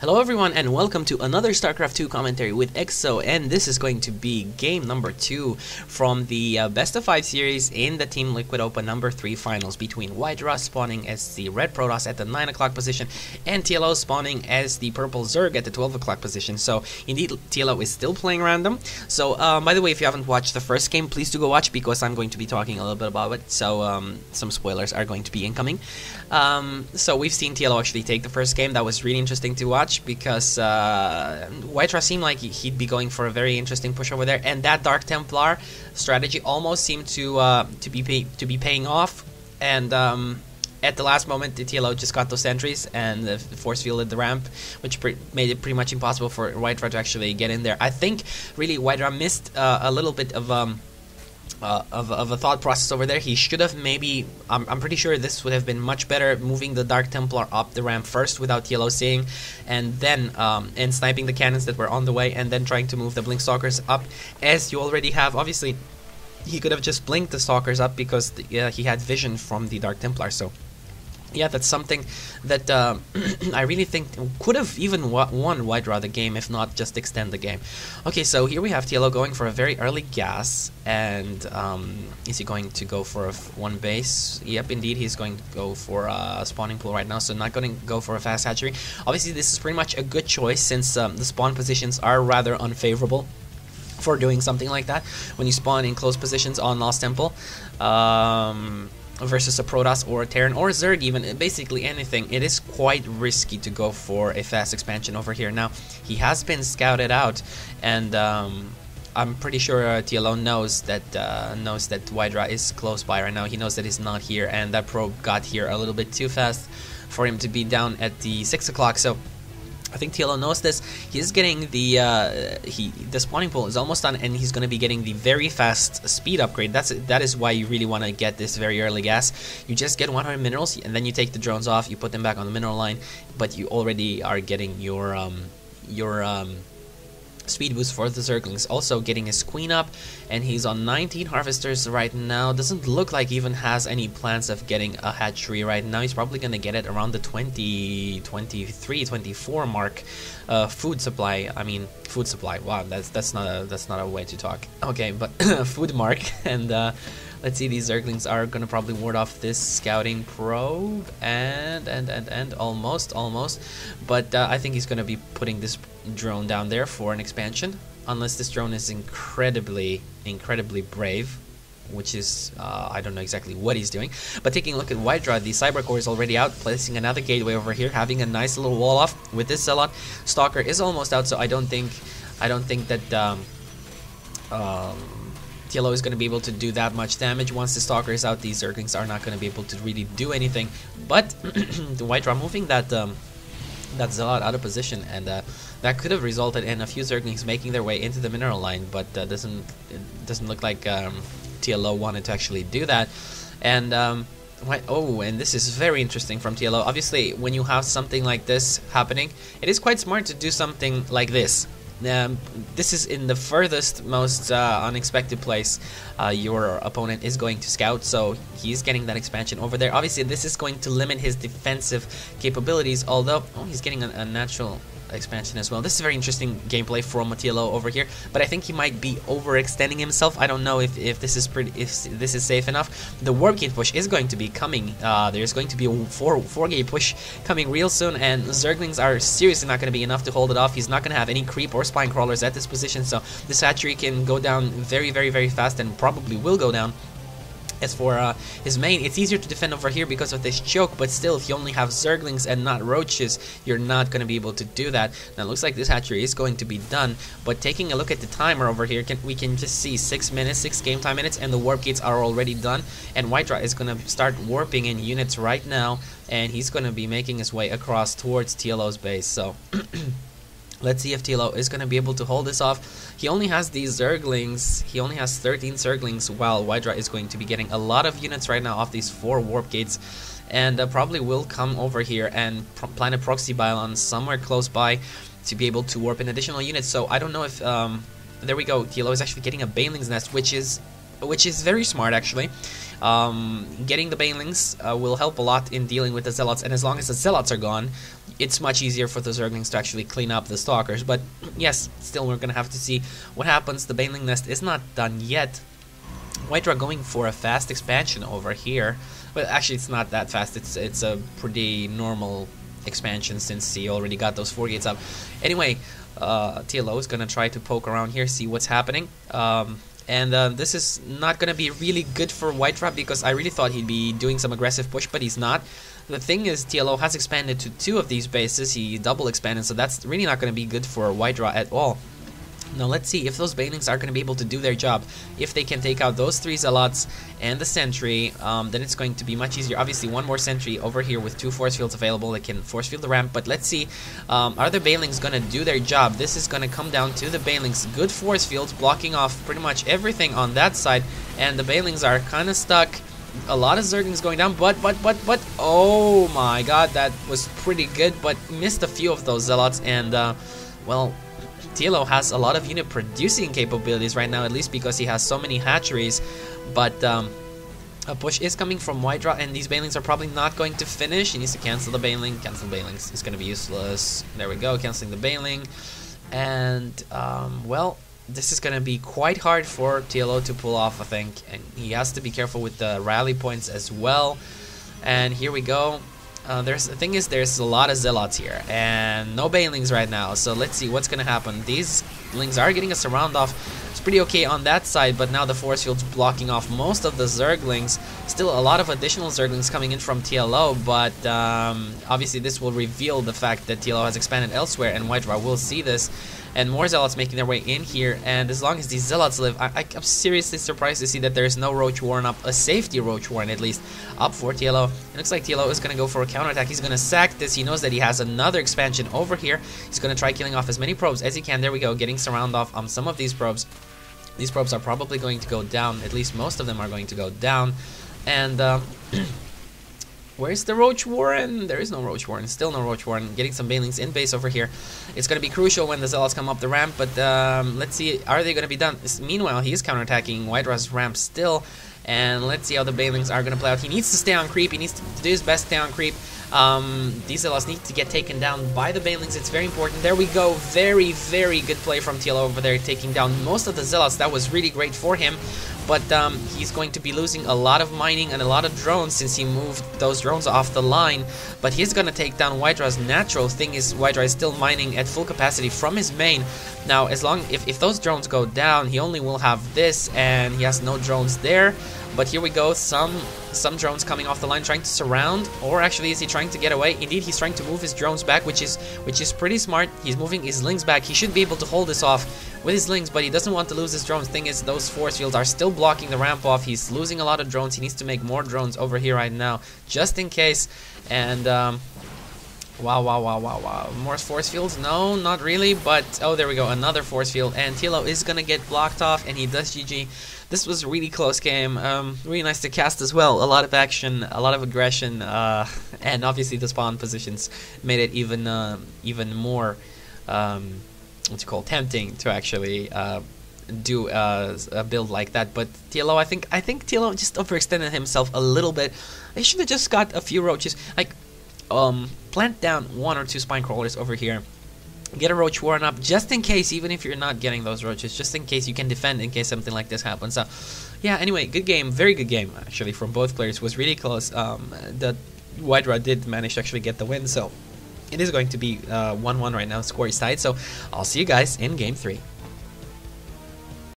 Hello everyone and welcome to another StarCraft 2 commentary with EXO, and this is going to be game number 2 from the best of 5 series in the Team Liquid Open number 3 finals between WhiteRa spawning as the red Protoss at the 9 o'clock position and TLO spawning as the purple Zerg at the 12 o'clock position. So indeed TLO is still playing random. So by the way, if you haven't watched the first game, please do go watch because I'm going to be talking a little bit about it. So some spoilers are going to be incoming. So we've seen TLO actually take the first game. That was really interesting to watch because WhiteRa seemed like he'd be going for a very interesting push over there, and that Dark Templar strategy almost seemed to be paying off. And at the last moment, the TLO just got those sentries and force fielded the ramp, which made it pretty much impossible for WhiteRa to actually get in there. I think really WhiteRa missed a little bit of a thought process over there. He should have maybe, I'm pretty sure this would have been much better, moving the Dark Templar up the ramp first without TLO seeing, and then and sniping the cannons that were on the way, and then trying to move the Blink Stalkers up as you already have. Obviously he could have just blinked the Stalkers up because he had vision from the Dark Templar. So yeah, that's something that I really think could have even won WhiteRa the game, if not just extend the game. Okay, so here we have TLO going for a very early gas, and is he going to go for one base? Yep, indeed, he's going to go for a spawning pool right now, so not going to go for a fast hatchery. Obviously, this is pretty much a good choice since the spawn positions are rather unfavorable for doing something like that when you spawn in close positions on Lost Temple. Versus a Protoss or a Terran or a Zerg, even basically anything, it is quite risky to go for a fast expansion over here. Now he has been scouted out, and I'm pretty sure TLO knows that WhiteRa is close by right now. He knows that he's not here, and that probe got here a little bit too fast for him to be down at the 6 o'clock. So I think TLO knows this. He's getting the spawning pool is almost done, and he's going to be getting the very fast speed upgrade. That is why you really want to get this very early gas. You just get 100 minerals, and then you take the drones off. You put them back on the mineral line, but you already are getting your speed boost for the Zerglings. Also getting his queen up, and he's on 19 harvesters right now. Doesn't look like he even has any plans of getting a hatchery right now. He's probably gonna get it around the 20, 23, 24 mark. Food supply. I mean, food supply. Wow, that's not a way to talk. Okay, but food mark. And let's see, these Zerglings are gonna probably ward off this scouting probe, and almost. But I think he's gonna be putting this drone down there for an expansion, unless this drone is incredibly brave, which is I don't know exactly what he's doing. But taking a look at WhiteRa, the Cyber Core is already out, placing another gateway over here, having a nice little wall off with this Zealot. Stalker is almost out, so I don't think that TLO is going to be able to do that much damage. Once the Stalker is out, these Zerglings are not going to be able to really do anything. But the WhiteRa moving that Zealot out of position, and that could have resulted in a few Zerglings making their way into the mineral line, but it doesn't look like TLO wanted to actually do that. And and this is very interesting from TLO. Obviously, when you have something like this happening, it is quite smart to do something like this. This is in the furthest, most unexpected place your opponent is going to scout, so he's getting that expansion over there. Obviously, this is going to limit his defensive capabilities, although he's getting a natural expansion as well. This is very interesting gameplay from TLO over here, but I think he might be overextending himself. I don't know if this is safe enough. The warp gate push is going to be coming. There's going to be a four gate push coming real soon, and Zerglings are seriously not going to be enough to hold it off. He's not going to have any creep or spine crawlers at this position, so this hatchery can go down very fast, and probably will go down. As for his main, it's easier to defend over here because of this choke, but still, if you only have Zerglings and not roaches, you're not going to be able to do that. Now, it looks like this hatchery is going to be done, but taking a look at the timer over here, we can just see 6 minutes, 6 game time minutes, and the warp gates are already done, and WhiteRa is going to start warping in units right now, and he's going to be making his way across towards TLO's base. So let's see if TLO is going to be able to hold this off. He only has these Zerglings. He only has 13 Zerglings, while WhiteRa is going to be getting a lot of units right now off these 4 warp gates, and probably will come over here and plan a proxy pylon somewhere close by to be able to warp in additional units. So I don't know if there we go. TLO is actually getting a Baneling's Nest, which is which is very smart actually. Getting the banelings will help a lot in dealing with the zealots, and as long as the zealots are gone, it's much easier for the zerglings to actually clean up the stalkers. But yes, still we're gonna have to see what happens. The baneling nest is not done yet. WhiteRa going for a fast expansion over here. Well, actually it's not that fast. It's a pretty normal expansion since he already got those 4 gates up. Anyway, TLO is gonna try to poke around here, see what's happening. This is not going to be really good for WhiteRa, because I really thought he'd be doing some aggressive push, but he's not. The thing is, TLO has expanded to 2 of these bases. He double expanded, so that's really not going to be good for WhiteRa at all. Now let's see if those banelings are going to be able to do their job. If they can take out those 3 zealots and the sentry, then it's going to be much easier. Obviously, 1 more sentry over here with 2 force fields available that can force field the ramp. But let's see, are the banelings going to do their job? This is going to come down to the banelings. Good force fields blocking off pretty much everything on that side, and the banelings are kind of stuck. A lot of zerglings going down, but oh my god, that was pretty good, but missed a few of those zealots, and well, TLO has a lot of unit producing capabilities right now, at least because he has so many hatcheries. But a push is coming from WhiteRa, and these banelings are probably not going to finish. He needs to cancel the baneling. Cancel banelings. It's going to be useless. There we go, canceling the baneling. And well, this is going to be quite hard for TLO to pull off, I think. And he has to be careful with the rally points as well. And here we go. The thing is, there's a lot of zealots here and no banelings right now, so let's see what's gonna happen. These lings are getting a surround off. It's pretty okay on that side, but now the force field's blocking off most of the zerglings. Still a lot of additional zerglings coming in from TLO, but obviously this will reveal the fact that TLO has expanded elsewhere, and WhiteRa will see this. And more zealots making their way in here, and as long as these zealots live, I'm seriously surprised to see that there's no Roach Warren up, a safety Roach Warren at least, up for TLO. It looks like TLO is going to go for a counterattack. He's going to sack this. He knows that he has another expansion over here. He's going to try killing off as many probes as he can. There we go, getting surround off on some of these probes. These probes are probably going to go down, at least most of them are going to go down. And where's the Roach Warren? There is no Roach Warren. Still no Roach Warren. Getting some banelings in base over here. It's going to be crucial when the zealots come up the ramp, but let's see, are they going to be done? Meanwhile, he is counterattacking WhiteRa's ramp still, and let's see how the banelings are going to play out. He needs to stay on creep. He needs to do his best to stay on creep. These zealots need to get taken down by the banelings. It's very important. There we go. Very, very good play from TLO over there, taking down most of the zealots. That was really great for him. But he's going to be losing a lot of mining and a lot of drones since he moved those drones off the line. But he's going to take down WhiteRa's natural. Thing is, WhiteRa is still mining at full capacity from his main. Now, if those drones go down, he only will have this, and he has no drones there. But here we go, some drones coming off the line trying to surround, or actually is he trying to get away? Indeed, he's trying to move his drones back, which is pretty smart. He's moving his lings back. He should be able to hold this off with his lings, but he doesn't want to lose his drones. Thing is, those force fields are still blocking the ramp off. He's losing a lot of drones. He needs to make more drones over here right now, just in case. And wow. More force fields? No, not really, but oh, there we go, another force field, and TLO is gonna get blocked off, and he does GG. This was a really close game, really nice to cast as well. A lot of action, a lot of aggression, and obviously the spawn positions made it even more tempting to actually do a build like that. But TLO, I think TLO just overextended himself a little bit. They should have just got a few roaches, like plant down 1 or 2 spine crawlers over here. Get a Roach Warren up, just in case, even if you're not getting those roaches, just in case you can defend in case something like this happens. So, yeah, anyway, good game, very good game, actually, from both players. It was really close. The WhiteRa did manage to actually get the win, so it is going to be 1-1 right now, score is tied. So, I'll see you guys in Game 3.